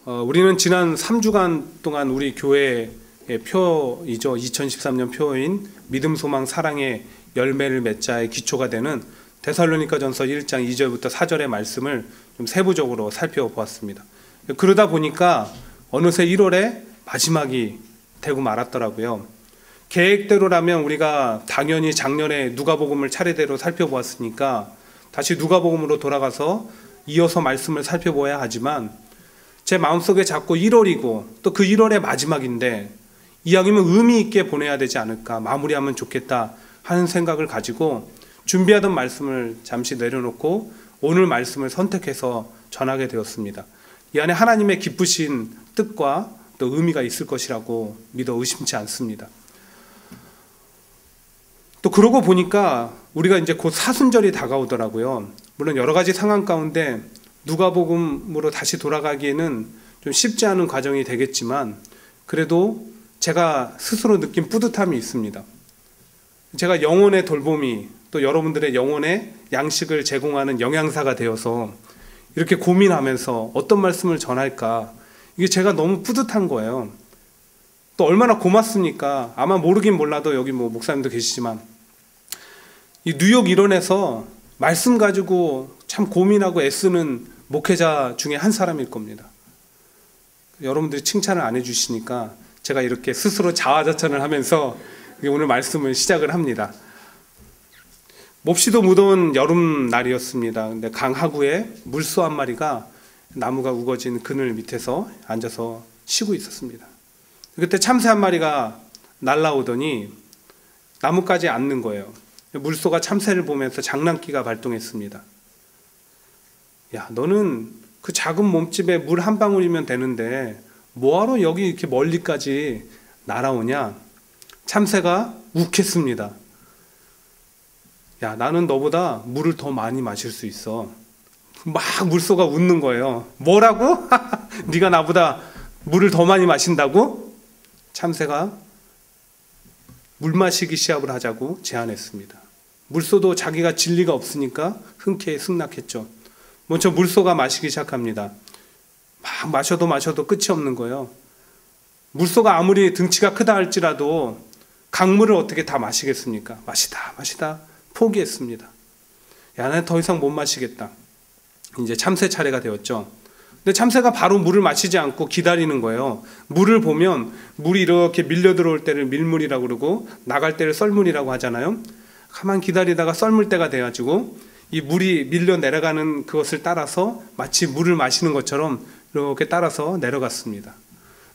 우리는 지난 3주간 동안 우리 교회의 표이죠. 2013년 표인 믿음, 소망, 사랑의 열매를 맺자의 기초가 되는 데살로니가전서 1장 2절부터 4절의 말씀을 좀 세부적으로 살펴보았습니다. 그러다 보니까 어느새 1월에 마지막이 되고 말았더라고요. 계획대로라면 우리가 당연히 작년에 누가복음을 차례대로 살펴보았으니까 다시 누가복음으로 돌아가서 이어서 말씀을 살펴보아야 하지만 제 마음속에 자꾸 1월이고 또 그 1월의 마지막인데 이왕이면 의미 있게 보내야 되지 않을까, 마무리하면 좋겠다 하는 생각을 가지고 준비하던 말씀을 잠시 내려놓고 오늘 말씀을 선택해서 전하게 되었습니다. 이 안에 하나님의 기쁘신 뜻과 또 의미가 있을 것이라고 믿어 의심치 않습니다. 또 그러고 보니까 우리가 이제 곧 사순절이 다가오더라고요. 물론 여러 가지 상황 가운데 누가복음으로 다시 돌아가기에는 좀 쉽지 않은 과정이 되겠지만 그래도 제가 스스로 느낀 뿌듯함이 있습니다. 제가 영혼의 돌봄이 또 여러분들의 영혼의 양식을 제공하는 영양사가 되어서 이렇게 고민하면서 어떤 말씀을 전할까, 이게 제가 너무 뿌듯한 거예요. 또 얼마나 고맙습니까? 아마 모르긴 몰라도 여기 뭐 목사님도 계시지만 이 뉴욕 일원에서 말씀 가지고 참 고민하고 애쓰는 목회자 중에 한 사람일 겁니다. 여러분들이 칭찬을 안 해주시니까 제가 이렇게 스스로 자화자찬을 하면서 오늘 말씀을 시작을 합니다. 몹시도 무더운 여름날이었습니다. 근데 강 하구에 물소 한 마리가 나무가 우거진 그늘 밑에서 앉아서 쉬고 있었습니다. 그때 참새 한 마리가 날아오더니 나무까지 앉는 거예요. 물소가 참새를 보면서 장난기가 발동했습니다. 야, 너는 그 작은 몸집에 물 한 방울이면 되는데 뭐하러 여기 이렇게 멀리까지 날아오냐? 참새가 욱했습니다. 야, 나는 너보다 물을 더 많이 마실 수 있어. 막 물소가 웃는 거예요. 뭐라고? 네가 나보다 물을 더 많이 마신다고? 참새가 물 마시기 시합을 하자고 제안했습니다. 물소도 자기가 진리가 없으니까 흔쾌히 승낙했죠. 먼저 물소가 마시기 시작합니다. 막 마셔도 끝이 없는 거예요. 물소가 아무리 등치가 크다 할지라도 강물을 어떻게 다 마시겠습니까? 마시다 포기했습니다. 야, 나는 더 이상 못 마시겠다. 이제 참새 차례가 되었죠. 근데 참새가 바로 물을 마시지 않고 기다리는 거예요. 물을 보면 물이 이렇게 밀려 들어올 때를 밀물이라고 그러고 나갈 때를 썰물이라고 하잖아요. 가만 기다리다가 썰물 때가 돼가지고 이 물이 밀려 내려가는 그것을 따라서 마치 물을 마시는 것처럼 이렇게 따라서 내려갔습니다.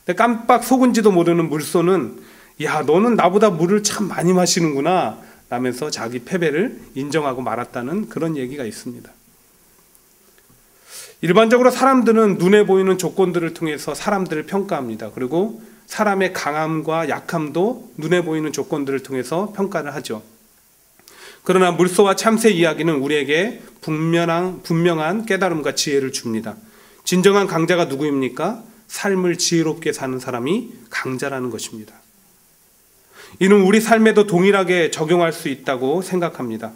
근데 깜빡 속은지도 모르는 물소는 야, 너는 나보다 물을 참 많이 마시는구나 라면서 자기 패배를 인정하고 말았다는 그런 얘기가 있습니다. 일반적으로 사람들은 눈에 보이는 조건들을 통해서 사람들을 평가합니다. 그리고 사람의 강함과 약함도 눈에 보이는 조건들을 통해서 평가를 하죠. 그러나 물소와 참새 이야기는 우리에게 분명한 깨달음과 지혜를 줍니다. 진정한 강자가 누구입니까? 삶을 지혜롭게 사는 사람이 강자라는 것입니다. 이는 우리 삶에도 동일하게 적용할 수 있다고 생각합니다.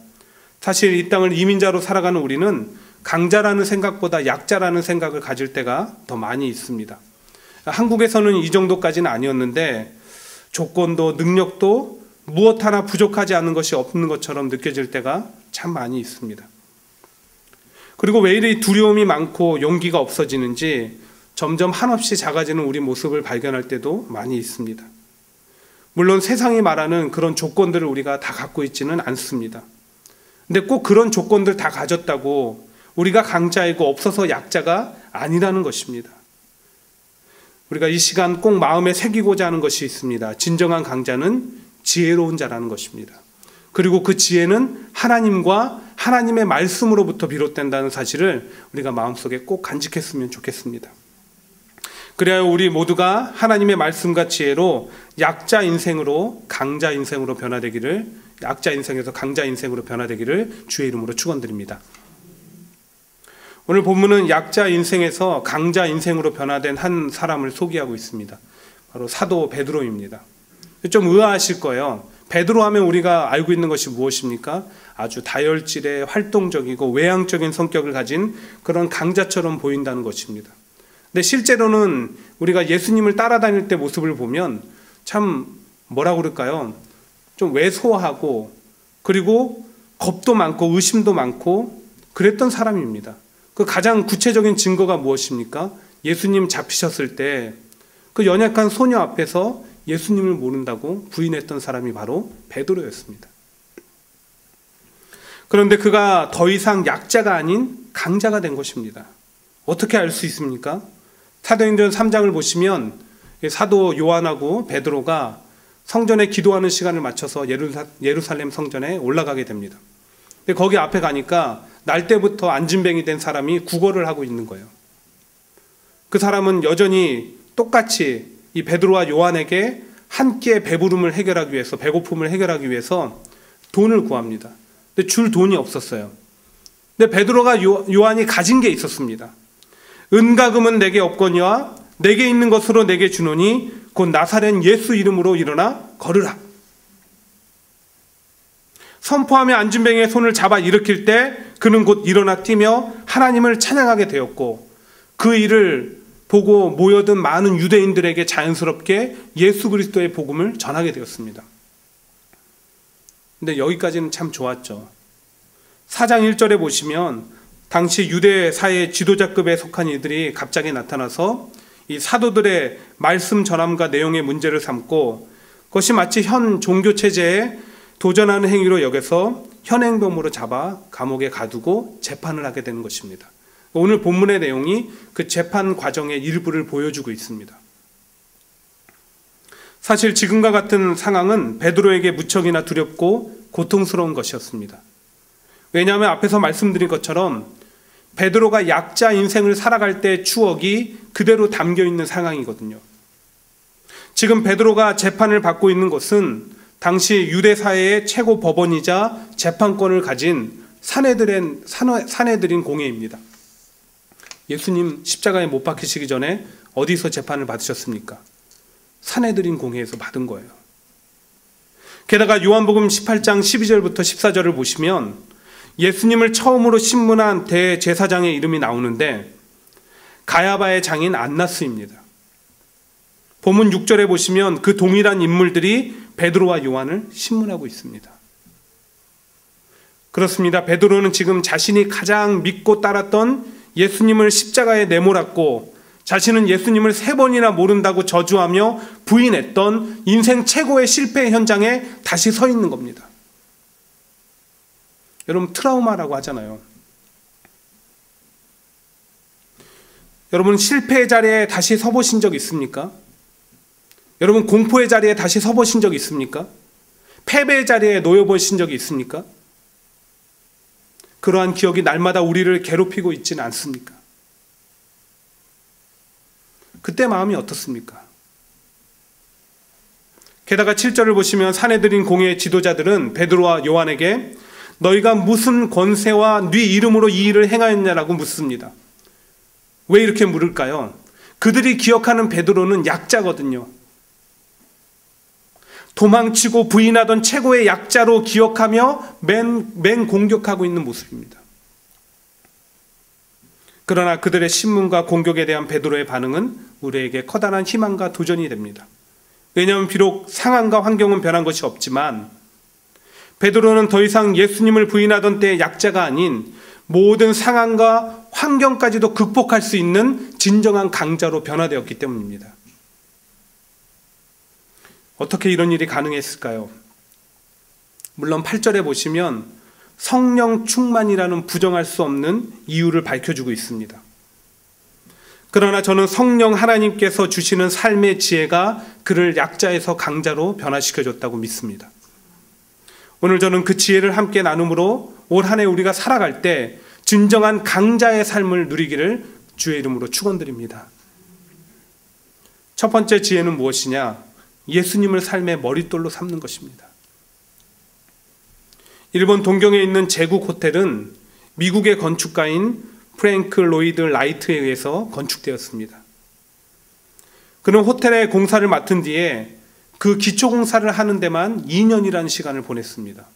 사실 이 땅을 이민자로 살아가는 우리는 강자라는 생각보다 약자라는 생각을 가질 때가 더 많이 있습니다. 한국에서는 이 정도까지는 아니었는데 조건도 능력도 무엇 하나 부족하지 않은 것이 없는 것처럼 느껴질 때가 참 많이 있습니다. 그리고 왜 이리 두려움이 많고 용기가 없어지는지 점점 한없이 작아지는 우리 모습을 발견할 때도 많이 있습니다. 물론 세상이 말하는 그런 조건들을 우리가 다 갖고 있지는 않습니다. 근데 꼭 그런 조건들 다 가졌다고 우리가 강자이고 없어서 약자가 아니라는 것입니다. 우리가 이 시간 꼭 마음에 새기고자 하는 것이 있습니다. 진정한 강자는 지혜로운 자라는 것입니다. 그리고 그 지혜는 하나님과 하나님의 말씀으로부터 비롯된다는 사실을 우리가 마음속에 꼭 간직했으면 좋겠습니다. 그래야 우리 모두가 하나님의 말씀과 지혜로 약자 인생으로 강자 인생으로 변화되기를, 약자 인생에서 강자 인생으로 변화되기를 주의 이름으로 축원드립니다. 오늘 본문은 약자 인생에서 강자 인생으로 변화된 한 사람을 소개하고 있습니다. 바로 사도 베드로입니다. 좀 의아하실 거예요. 베드로 하면 우리가 알고 있는 것이 무엇입니까? 아주 다혈질의 활동적이고 외향적인 성격을 가진 그런 강자처럼 보인다는 것입니다. 근데 실제로는 우리가 예수님을 따라다닐 때 모습을 보면 참 뭐라 그럴까요? 좀 왜소하고 그리고 겁도 많고 의심도 많고 그랬던 사람입니다. 그 가장 구체적인 증거가 무엇입니까? 예수님 잡히셨을 때 그 연약한 소녀 앞에서 예수님을 모른다고 부인했던 사람이 바로 베드로였습니다. 그런데 그가 더 이상 약자가 아닌 강자가 된 것입니다. 어떻게 알 수 있습니까? 사도행전 3장을 보시면 사도 요한하고 베드로가 성전에 기도하는 시간을 맞춰서 예루살렘 성전에 올라가게 됩니다. 근데 거기 앞에 가니까 날 때부터 안진뱅이 된 사람이 구걸을 하고 있는 거예요. 그 사람은 여전히 똑같이 이 베드로와 요한에게 한 끼의 배부름을 해결하기 위해서, 배고픔을 해결하기 위해서 돈을 구합니다. 근데 줄 돈이 없었어요. 근데 베드로가 요한이 가진 게 있었습니다. 은과 금은 내게 없거니와 내게 있는 것으로 내게 주노니 곧 나사렛 예수 이름으로 일어나 걸으라. 선포하며 안진뱅이의 손을 잡아 일으킬 때 그는 곧 일어나 뛰며 하나님을 찬양하게 되었고, 그 일을 보고 모여든 많은 유대인들에게 자연스럽게 예수 그리스도의 복음을 전하게 되었습니다. 근데 여기까지는 참 좋았죠. 4장 1절에 보시면 당시 유대 사회 지도자급에 속한 이들이 갑자기 나타나서 이 사도들의 말씀 전함과 내용의 문제를 삼고 그것이 마치 현 종교 체제에 도전하는 행위로 여겨서 현행범으로 잡아 감옥에 가두고 재판을 하게 되는 것입니다. 오늘 본문의 내용이 그 재판 과정의 일부를 보여주고 있습니다. 사실 지금과 같은 상황은 베드로에게 무척이나 두렵고 고통스러운 것이었습니다. 왜냐하면 앞에서 말씀드린 것처럼 베드로가 약자 인생을 살아갈 때 추억이 그대로 담겨 있는 상황이거든요. 지금 베드로가 재판을 받고 있는 것은 당시 유대 사회의 최고 법원이자 재판권을 가진 산헤드린 공회입니다. 예수님 십자가에 못 박히시기 전에 어디서 재판을 받으셨습니까? 산헤드린 공회에서 받은 거예요. 게다가 요한복음 18장 12절부터 14절을 보시면 예수님을 처음으로 신문한 대제사장의 이름이 나오는데 가야바의 장인 안나스입니다. 본문 6절에 보시면 그 동일한 인물들이 베드로와 요한을 신문하고 있습니다. 그렇습니다. 베드로는 지금 자신이 가장 믿고 따랐던 예수님을 십자가에 내몰았고 자신은 예수님을 3번이나 모른다고 저주하며 부인했던 인생 최고의 실패 현장에 다시 서 있는 겁니다. 여러분, 트라우마라고 하잖아요. 여러분, 실패의 자리에 다시 서보신 적 있습니까? 여러분, 공포의 자리에 다시 서보신 적 있습니까? 패배의 자리에 놓여보신 적이 있습니까? 그러한 기억이 날마다 우리를 괴롭히고 있지는 않습니까? 그때 마음이 어떻습니까? 게다가 7절을 보시면 산헤드린 공회의 지도자들은 베드로와 요한에게 너희가 무슨 권세와 네 이름으로 이 일을 행하였냐라고 묻습니다. 왜 이렇게 물을까요? 그들이 기억하는 베드로는 약자거든요. 도망치고 부인하던 최고의 약자로 기억하며 맨 공격하고 있는 모습입니다. 그러나 그들의 신문과 공격에 대한 베드로의 반응은 우리에게 커다란 희망과 도전이 됩니다. 왜냐하면 비록 상황과 환경은 변한 것이 없지만 베드로는 더 이상 예수님을 부인하던 때의 약자가 아닌 모든 상황과 환경까지도 극복할 수 있는 진정한 강자로 변화되었기 때문입니다. 어떻게 이런 일이 가능했을까요? 물론 8절에 보시면 성령 충만이라는 부정할 수 없는 이유를 밝혀주고 있습니다. 그러나 저는 성령 하나님께서 주시는 삶의 지혜가 그를 약자에서 강자로 변화시켜줬다고 믿습니다. 오늘 저는 그 지혜를 함께 나눔으로 올 한 해 우리가 살아갈 때 진정한 강자의 삶을 누리기를 주의 이름으로 축원드립니다. 첫 번째 지혜는 무엇이냐? 예수님을 삶의 머릿돌로 삼는 것입니다. 일본 동경에 있는 제국 호텔은 미국의 건축가인 프랭크 로이드 라이트에 의해서 건축되었습니다. 그는 호텔의 공사를 맡은 뒤에 그 기초공사를 하는 데만 2년이라는 시간을 보냈습니다.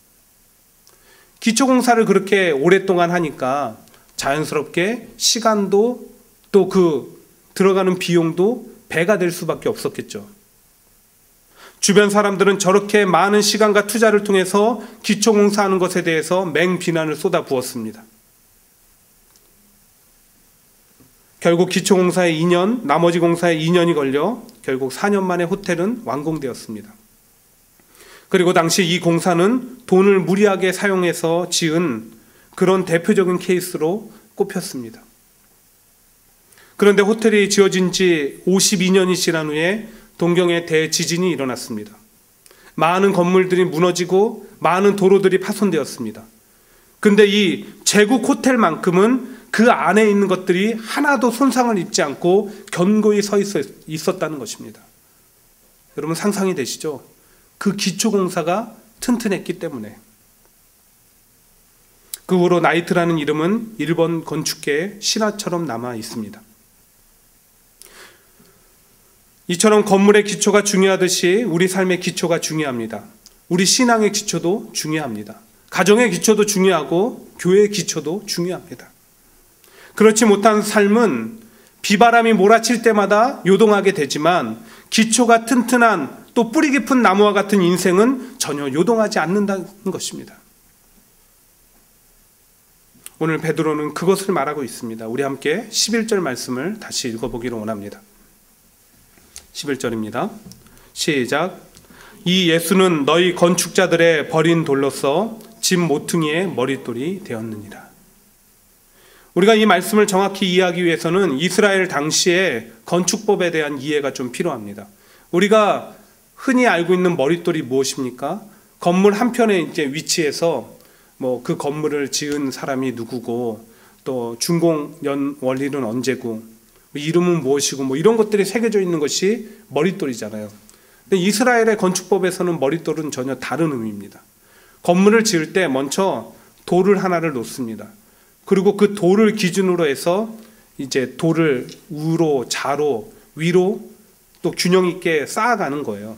기초공사를 그렇게 오랫동안 하니까 자연스럽게 시간도 또 그 들어가는 비용도 배가 될 수밖에 없었겠죠. 주변 사람들은 저렇게 많은 시간과 투자를 통해서 기초공사하는 것에 대해서 맹비난을 쏟아부었습니다. 결국 기초공사에 2년, 나머지 공사에 2년이 걸려 결국 4년 만에 호텔은 완공되었습니다. 그리고 당시 이 공사는 돈을 무리하게 사용해서 지은 그런 대표적인 케이스로 꼽혔습니다. 그런데 호텔이 지어진 지 52년이 지난 후에 동경에 대지진이 일어났습니다. 많은 건물들이 무너지고 많은 도로들이 파손되었습니다. 근데 이 제국 호텔만큼은 그 안에 있는 것들이 하나도 손상을 입지 않고 견고히 서 있었다는 것입니다. 여러분 상상이 되시죠? 그 기초공사가 튼튼했기 때문에. 그 후로 나이트라는 이름은 일본 건축계의 신화처럼 남아 있습니다. 이처럼 건물의 기초가 중요하듯이 우리 삶의 기초가 중요합니다. 우리 신앙의 기초도 중요합니다. 가정의 기초도 중요하고 교회의 기초도 중요합니다. 그렇지 못한 삶은 비바람이 몰아칠 때마다 요동하게 되지만 기초가 튼튼한 또 뿌리 깊은 나무와 같은 인생은 전혀 요동하지 않는다는 것입니다. 오늘 베드로는 그것을 말하고 있습니다. 우리 함께 11절 말씀을 다시 읽어보기를 원합니다. 11절입니다. 시작. 이 예수는 너희 건축자들의 버린 돌로서 집 모퉁이의 머릿돌이 되었느니라. 우리가 이 말씀을 정확히 이해하기 위해서는 이스라엘 당시의 건축법에 대한 이해가 좀 필요합니다. 우리가 흔히 알고 있는 머릿돌이 무엇입니까? 건물 한편에 이제 위치해서 그 건물을 지은 사람이 누구고 또 준공 원리는 언제고 이름은 무엇이고 이런 것들이 새겨져 있는 것이 머릿돌이잖아요. 근데 이스라엘의 건축법에서는 머릿돌은 전혀 다른 의미입니다. 건물을 지을 때 먼저 돌을 하나를 놓습니다. 그리고 그 돌을 기준으로 해서 이제 돌을 우로, 좌로, 위로 또 균형 있게 쌓아가는 거예요.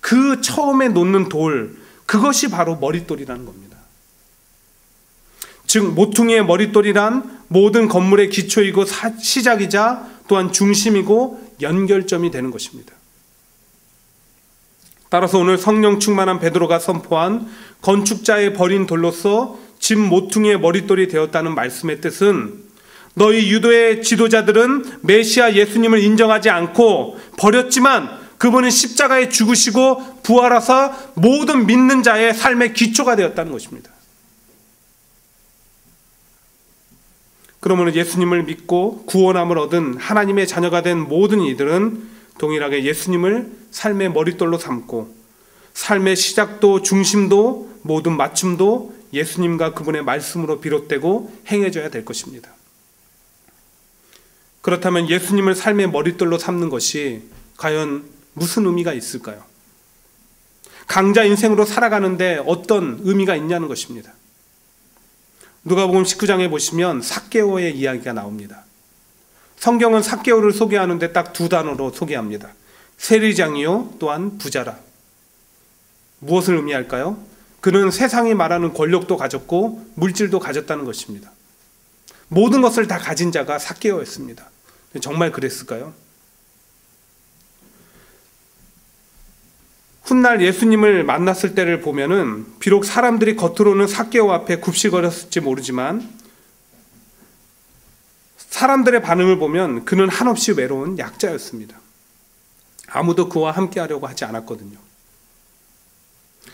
그 처음에 놓는 돌, 그것이 바로 머릿돌이라는 겁니다. 즉 모퉁이의 머릿돌이란 모든 건물의 기초이고 시작이자 또한 중심이고 연결점이 되는 것입니다. 따라서 오늘 성령 충만한 베드로가 선포한 건축자의 버린 돌로서 집 모퉁이의 머릿돌이 되었다는 말씀의 뜻은 너희 유도의 지도자들은 메시아 예수님을 인정하지 않고 버렸지만 그분은 십자가에 죽으시고 부활하사 모든 믿는 자의 삶의 기초가 되었다는 것입니다. 그러므로 예수님을 믿고 구원함을 얻은 하나님의 자녀가 된 모든 이들은 동일하게 예수님을 삶의 머릿돌로 삼고 삶의 시작도 중심도 모든 맞춤도 예수님과 그분의 말씀으로 비롯되고 행해져야 될 것입니다. 그렇다면 예수님을 삶의 머릿돌로 삼는 것이 과연 무슨 의미가 있을까요? 강자 인생으로 살아가는데 어떤 의미가 있냐는 것입니다. 누가복음 19장에 보시면 삭개오의 이야기가 나옵니다. 성경은 삭개오를 소개하는데 딱 두 단어로 소개합니다. 세리장이요 또한 부자라. 무엇을 의미할까요? 그는 세상이 말하는 권력도 가졌고 물질도 가졌다는 것입니다. 모든 것을 다 가진 자가 삭개오였습니다. 정말 그랬을까요? 훗날 예수님을 만났을 때를 보면은 비록 사람들이 겉으로는 삭개오 앞에 굽시거렸을지 모르지만 사람들의 반응을 보면 그는 한없이 외로운 약자였습니다. 아무도 그와 함께하려고 하지 않았거든요.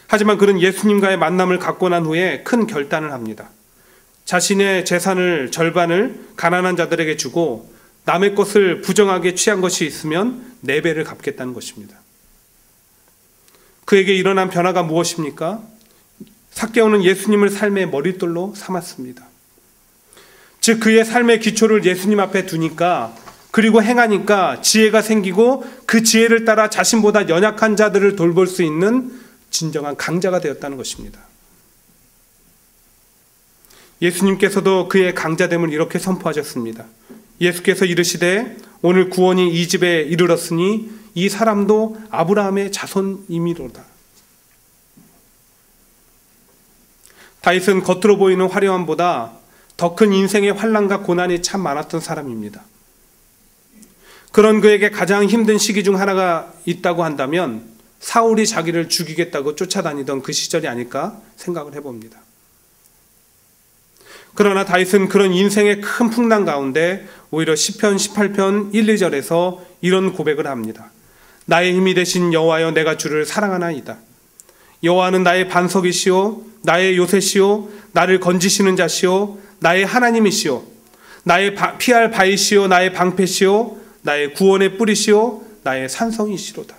하지만 그는 예수님과의 만남을 갖고 난 후에 큰 결단을 합니다. 자신의 재산을 절반을 가난한 자들에게 주고 남의 것을 부정하게 취한 것이 있으면 4배를 갚겠다는 것입니다. 그에게 일어난 변화가 무엇입니까? 삭개오는 예수님을 삶의 머릿돌로 삼았습니다. 즉 그의 삶의 기초를 예수님 앞에 두니까 그리고 행하니까 지혜가 생기고 그 지혜를 따라 자신보다 연약한 자들을 돌볼 수 있는 진정한 강자가 되었다는 것입니다. 예수님께서도 그의 강자됨을 이렇게 선포하셨습니다. 예수께서 이르시되 오늘 구원이 이 집에 이르렀으니 이 사람도 아브라함의 자손이미로다. 다윗은 겉으로 보이는 화려함보다 더 큰 인생의 환난과 고난이 참 많았던 사람입니다. 그런 그에게 가장 힘든 시기 중 하나가 있다고 한다면 사울이 자기를 죽이겠다고 쫓아다니던 그 시절이 아닐까 생각을 해봅니다. 그러나 다윗은 그런 인생의 큰 풍랑 가운데 오히려 시편 18편 1, 2절에서 이런 고백을 합니다. 나의 힘이 되신 여호와여, 내가 주를 사랑하나이다. 여호와는 나의 반석이시오, 나의 요새시오, 나를 건지시는 자시오, 나의 하나님이시오, 나의 피할 바위시오, 나의 방패시오, 나의 구원의 뿌리시오, 나의 산성이시로다.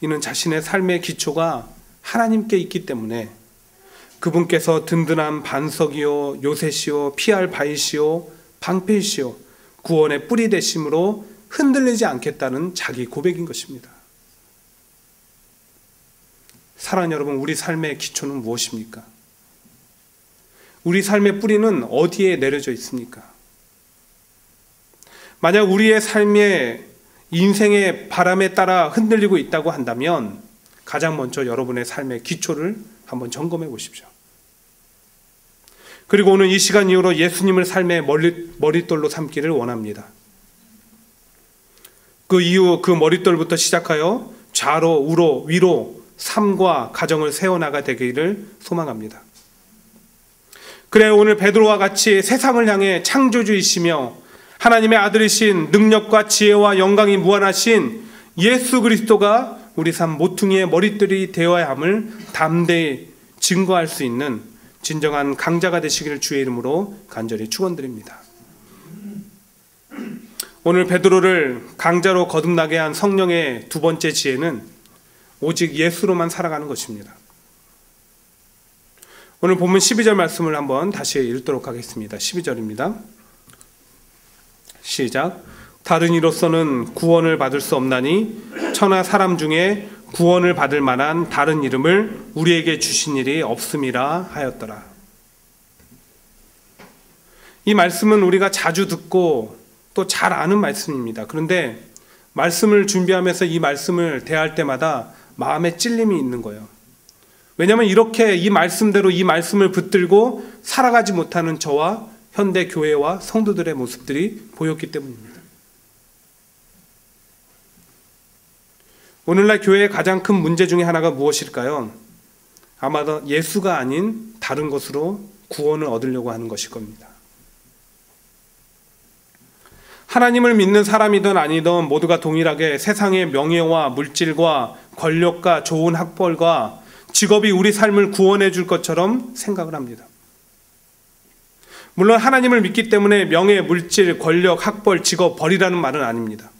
이는 자신의 삶의 기초가 하나님께 있기 때문에 그분께서 든든한 반석이요, 요새시요, 피할 바위시요, 방패시요, 구원의 뿌리 되심으로 흔들리지 않겠다는 자기 고백인 것입니다. 사랑하는 여러분, 우리 삶의 기초는 무엇입니까? 우리 삶의 뿌리는 어디에 내려져 있습니까? 만약 우리의 삶의 인생의 바람에 따라 흔들리고 있다고 한다면 가장 먼저 여러분의 삶의 기초를 한번 점검해 보십시오. 그리고 오늘 이 시간 이후로 예수님을 삶의 머릿돌로 삼기를 원합니다. 그 이후 그 머릿돌부터 시작하여 좌로, 우로, 위로 삶과 가정을 세워나가 되기를 소망합니다. 그래 오늘 베드로와 같이 세상을 향해 창조주이시며 하나님의 아들이신 능력과 지혜와 영광이 무한하신 예수 그리스도가 우리 삶 모퉁이의 머릿돌이 되어야 함을 담대히 증거할 수 있는 진정한 강자가 되시기를 주의 이름으로 간절히 축원드립니다. 오늘 베드로를 강자로 거듭나게 한 성령의 두 번째 지혜는 오직 예수로만 살아가는 것입니다. 오늘 본문 12절 말씀을 한번 다시 읽도록 하겠습니다. 12절입니다. 시작. 다른 이로서는 구원을 받을 수 없나니 천하 사람 중에 구원을 받을 만한 다른 이름을 우리에게 주신 일이 없음이라 하였더라. 이 말씀은 우리가 자주 듣고 또 잘 아는 말씀입니다. 그런데 말씀을 준비하면서 이 말씀을 대할 때마다 마음에 찔림이 있는 거예요. 왜냐하면 이렇게 이 말씀대로 이 말씀을 붙들고 살아가지 못하는 저와 현대 교회와 성도들의 모습들이 보였기 때문입니다. 오늘날 교회의 가장 큰 문제 중에 하나가 무엇일까요? 아마도 예수가 아닌 다른 것으로 구원을 얻으려고 하는 것일 겁니다. 하나님을 믿는 사람이든 아니든 모두가 동일하게 세상의 명예와 물질과 권력과 좋은 학벌과 직업이 우리 삶을 구원해 줄 것처럼 생각을 합니다. 물론 하나님을 믿기 때문에 명예, 물질, 권력, 학벌, 직업 버리라는 말은 아닙니다.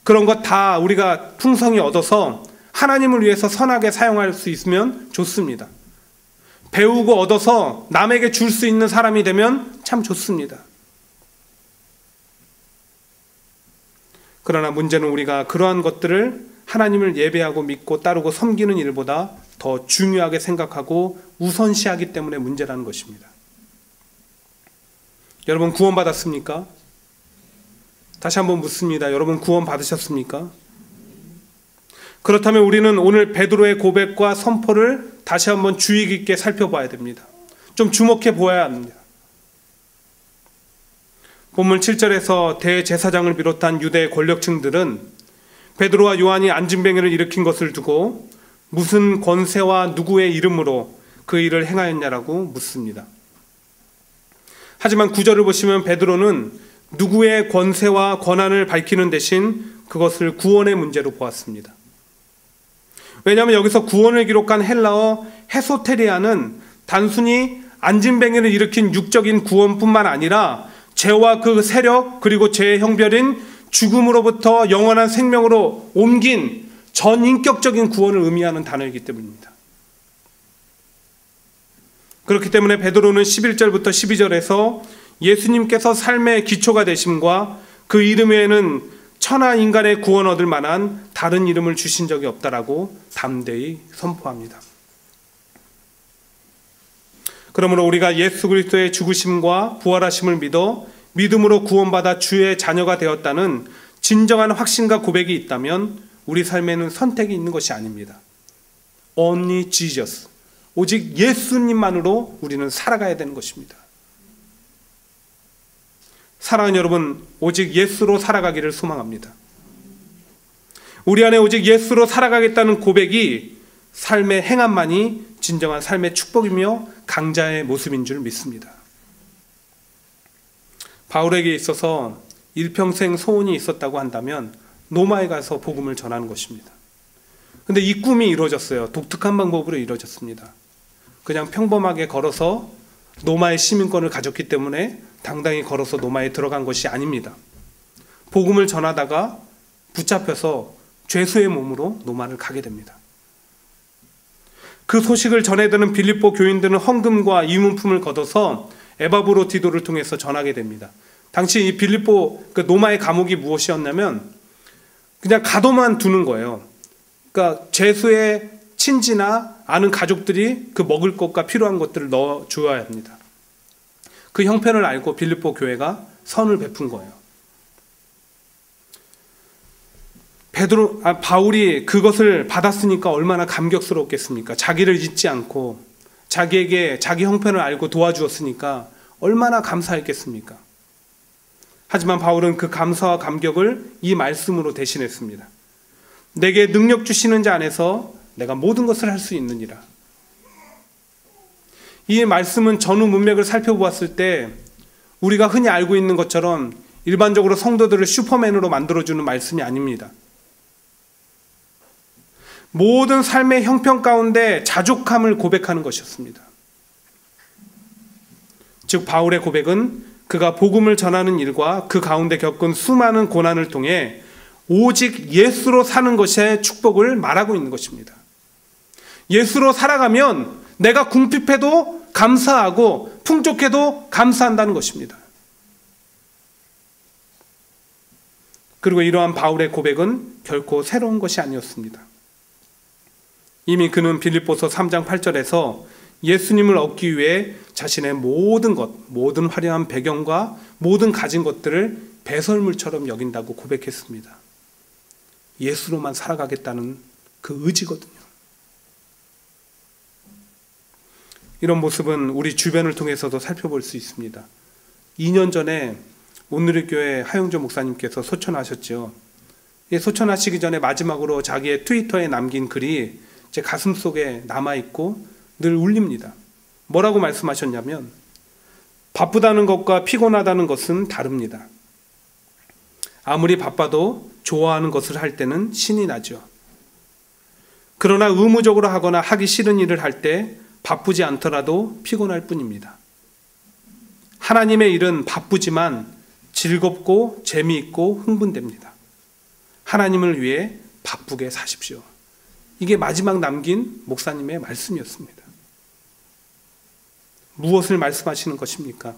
그런 것 다 우리가 풍성히 얻어서 하나님을 위해서 선하게 사용할 수 있으면 좋습니다. 배우고 얻어서 남에게 줄 수 있는 사람이 되면 참 좋습니다. 그러나 문제는 우리가 그러한 것들을 하나님을 예배하고 믿고 따르고 섬기는 일보다 더 중요하게 생각하고 우선시하기 때문에 문제라는 것입니다. 여러분 구원 받았습니까? 다시 한번 묻습니다. 여러분 구원 받으셨습니까? 그렇다면 우리는 오늘 베드로의 고백과 선포를 다시 한번 주의 깊게 살펴봐야 됩니다. 좀 주목해 보아야 합니다. 본문 7절에서 대제사장을 비롯한 유대 권력층들은 베드로와 요한이 안진뱅이를 일으킨 것을 두고 무슨 권세와 누구의 이름으로 그 일을 행하였냐라고 묻습니다. 하지만 9절을 보시면 베드로는 누구의 권세와 권한을 밝히는 대신 그것을 구원의 문제로 보았습니다. 왜냐하면 여기서 구원을 기록한 헬라어 헤소테리아는 단순히 안진뱅이를 일으킨 육적인 구원뿐만 아니라 죄와 그 세력 그리고 죄의 형별인 죽음으로부터 영원한 생명으로 옮긴 전인격적인 구원을 의미하는 단어이기 때문입니다. 그렇기 때문에 베드로는 11절부터 12절에서 예수님께서 삶의 기초가 되심과 그 이름 외에는 천하 인간의 구원 얻을 만한 다른 이름을 주신 적이 없다라고 담대히 선포합니다. 그러므로 우리가 예수 그리스도의 죽으심과 부활하심을 믿어 믿음으로 구원받아 주의 자녀가 되었다는 진정한 확신과 고백이 있다면 우리 삶에는 선택이 있는 것이 아닙니다. Only Jesus. 오직 예수님만으로 우리는 살아가야 되는 것입니다. 사랑하는 여러분, 오직 예수로 살아가기를 소망합니다. 우리 안에 오직 예수로 살아가겠다는 고백이 삶의 행함만이 진정한 삶의 축복이며 강자의 모습인 줄 믿습니다. 바울에게 있어서 일평생 소원이 있었다고 한다면 로마에 가서 복음을 전하는 것입니다. 근데 이 꿈이 이루어졌어요. 독특한 방법으로 이루어졌습니다. 그냥 평범하게 걸어서 로마의 시민권을 가졌기 때문에 당당히 걸어서 로마에 들어간 것이 아닙니다. 복음을 전하다가 붙잡혀서 죄수의 몸으로 로마를 가게 됩니다. 그 소식을 전해드는 빌립보 교인들은 헌금과 이문품을 걷어서 에바브로디도를 통해서 전하게 됩니다. 당시 이 빌립보 로마의 감옥이 무엇이었냐면 그냥 가둬만 두는 거예요. 그러니까 죄수의 친지나 아는 가족들이 그 먹을 것과 필요한 것들을 넣어 주어야 합니다. 그 형편을 알고 빌립보 교회가 선을 베푼 거예요. 바울이 그것을 받았으니까 얼마나 감격스럽겠습니까? 자기를 잊지 않고 자기에게 자기 형편을 알고 도와주었으니까 얼마나 감사했겠습니까? 하지만 바울은 그 감사와 감격을 이 말씀으로 대신했습니다. 내게 능력 주시는 자 안에서 내가 모든 것을 할 수 있느니라. 이 말씀은 전후 문맥을 살펴보았을 때 우리가 흔히 알고 있는 것처럼 일반적으로 성도들을 슈퍼맨으로 만들어주는 말씀이 아닙니다. 모든 삶의 형편 가운데 자족함을 고백하는 것이었습니다. 즉 바울의 고백은 그가 복음을 전하는 일과 그 가운데 겪은 수많은 고난을 통해 오직 예수로 사는 것의 축복을 말하고 있는 것입니다. 예수로 살아가면 내가 궁핍해도 감사하고 풍족해도 감사한다는 것입니다. 그리고 이러한 바울의 고백은 결코 새로운 것이 아니었습니다. 이미 그는 빌립보서 3장 8절에서 예수님을 얻기 위해 자신의 모든 것, 모든 화려한 배경과 모든 가진 것들을 배설물처럼 여긴다고 고백했습니다. 예수로만 살아가겠다는 그 의지거든요. 이런 모습은 우리 주변을 통해서도 살펴볼 수 있습니다. 2년 전에 오늘의 교회 하용조 목사님께서 소천하셨죠. 소천하시기 전에 마지막으로 자기의 트위터에 남긴 글이 제 가슴 속에 남아있고 늘 울립니다. 뭐라고 말씀하셨냐면 바쁘다는 것과 피곤하다는 것은 다릅니다. 아무리 바빠도 좋아하는 것을 할 때는 신이 나죠. 그러나 의무적으로 하거나 하기 싫은 일을 할 때 바쁘지 않더라도 피곤할 뿐입니다. 하나님의 일은 바쁘지만 즐겁고 재미있고 흥분됩니다. 하나님을 위해 바쁘게 사십시오. 이게 마지막 남긴 목사님의 말씀이었습니다. 무엇을 말씀하시는 것입니까?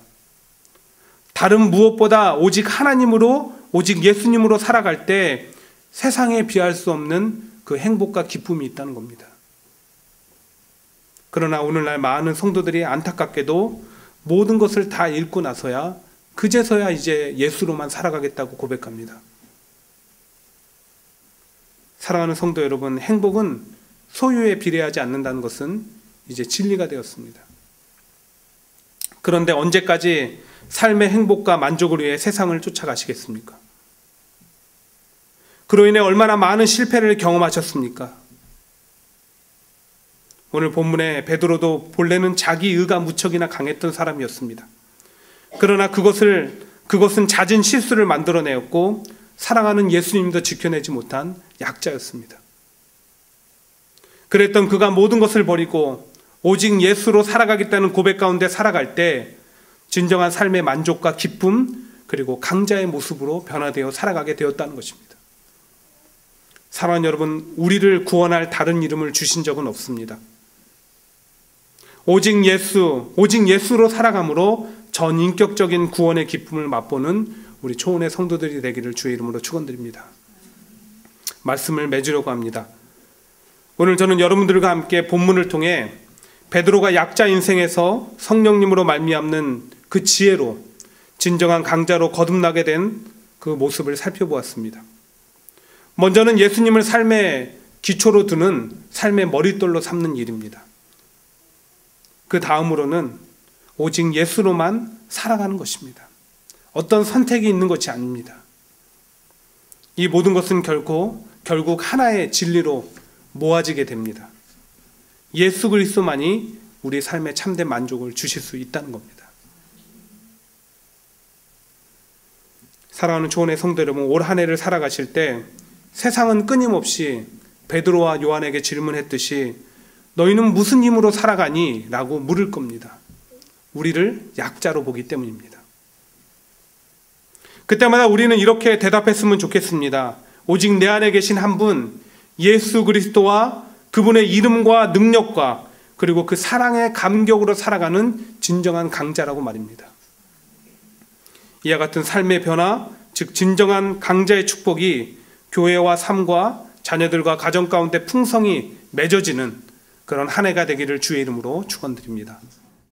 다른 무엇보다 오직 하나님으로, 오직 예수님으로 살아갈 때 세상에 비할 수 없는 그 행복과 기쁨이 있다는 겁니다. 그러나 오늘날 많은 성도들이 안타깝게도 모든 것을 다 잃고 나서야 그제서야 이제 예수로만 살아가겠다고 고백합니다. 사랑하는 성도 여러분, 행복은 소유에 비례하지 않는다는 것은 이제 진리가 되었습니다. 그런데 언제까지 삶의 행복과 만족을 위해 세상을 쫓아가시겠습니까? 그로 인해 얼마나 많은 실패를 경험하셨습니까? 오늘 본문에 베드로도 본래는 자기 의가 무척이나 강했던 사람이었습니다. 그러나 그것은 잦은 실수를 만들어내었고 사랑하는 예수님도 지켜내지 못한 약자였습니다. 그랬던 그가 모든 것을 버리고 오직 예수로 살아가겠다는 고백 가운데 살아갈 때 진정한 삶의 만족과 기쁨 그리고 강자의 모습으로 변화되어 살아가게 되었다는 것입니다. 사랑하는 여러분, 우리를 구원할 다른 이름을 주신 적은 없습니다. 오직 예수로 살아감으로 전인격적인 구원의 기쁨을 맛보는 우리 초원의 성도들이 되기를 주의 이름으로 축원드립니다. 말씀을 맺으려고 합니다. 오늘 저는 여러분들과 함께 본문을 통해 베드로가 약자 인생에서 성령님으로 말미암는 그 지혜로 진정한 강자로 거듭나게 된 그 모습을 살펴보았습니다. 먼저는 예수님을 삶의 기초로 두는 삶의 머릿돌로 삼는 일입니다. 그 다음으로는 오직 예수로만 살아가는 것입니다. 어떤 선택이 있는 것이 아닙니다. 이 모든 것은 결국 하나의 진리로 모아지게 됩니다. 예수 그리스도만이 우리 삶의 참된 만족을 주실 수 있다는 겁니다. 사랑하는 초원의 성도 여러분, 올 한 해를 살아가실 때 세상은 끊임없이 베드로와 요한에게 질문했듯이 너희는 무슨 힘으로 살아가니? 라고 물을 겁니다. 우리를 약자로 보기 때문입니다. 그때마다 우리는 이렇게 대답했으면 좋겠습니다. 오직 내 안에 계신 한 분, 예수 그리스도와 그분의 이름과 능력과 그리고 그 사랑의 감격으로 살아가는 진정한 강자라고 말입니다. 이와 같은 삶의 변화, 즉 진정한 강자의 축복이 교회와 삶과 자녀들과 가정 가운데 풍성히 맺어지는 그런 한 해가 되기를 주의 이름으로 축원드립니다.